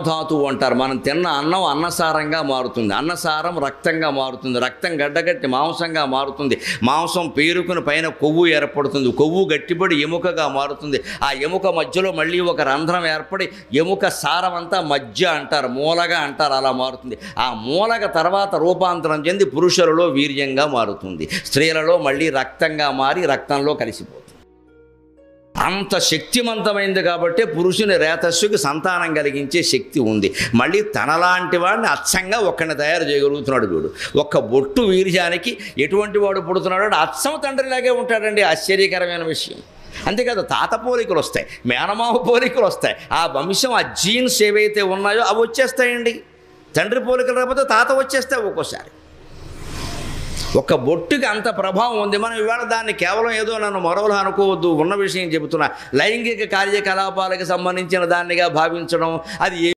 ధాతువు అంటారు. మనం తిన్న అన్నం అన్నసారంగా మారుతుంది, అన్నసారం రక్తంగా మారుతుంది, రక్తం గడ్డగట్టి మాంసంగా మారుతుంది, మాంసం పేరుకుని పైన కొవ్వు ఏర్పడుతుంది, కొవ్వు గట్టిపడి ఎముకగా మారుతుంది, ఆ ఎముక మధ్యలో మళ్ళీ ఒక రంధ్రం ఏర్పడి ఎముక సారం అంతా మధ్య అంటారు, మూలగా అంటారు, అలా మారుతుంది. ఆ మూలగ తర్వాత రూపాంతరం చెంది పురుషులలో వీర్యంగా మారుతుంది, స్త్రీలలో మళ్ళీ రక్తంగా మారి రక్తంలో కలిసిపోతుంది. అంత శక్తివంతమైంది కాబట్టి పురుషుని రేతస్సుకి సంతానం కలిగించే శక్తి ఉంది. మళ్ళీ తనలాంటి వాడిని అచ్చంగా ఒక్కడిని తయారు చేయగలుగుతున్నాడు వీడు. ఒక్క బొట్టు వీర్యానికి ఎటువంటి వాడు పుడుతున్నాడు అంటే అచ్చం తండ్రిలాగే ఉంటాడండి. ఆశ్చర్యకరమైన విషయం. అంతేకాదు, తాత పోలికలు వస్తాయి, మేనమావ పోలికలు వస్తాయి, ఆ వంశం ఆ జీన్స్ ఏవైతే ఉన్నాయో అవి వచ్చేస్తాయండి. తండ్రి పోలికలు రాకపోతే తాత వచ్చేస్తాయి ఒక్కోసారి. ఒక బొట్టుకి అంత ప్రభావం ఉంది. మనం ఇవాళ దాన్ని కేవలం ఏదో నన్ను మరోలా అనుకోవద్దు, ఉన్న విషయం చెబుతున్నా. లైంగిక కార్యకలాపాలకు సంబంధించిన దాన్నిగా భావించడం, అది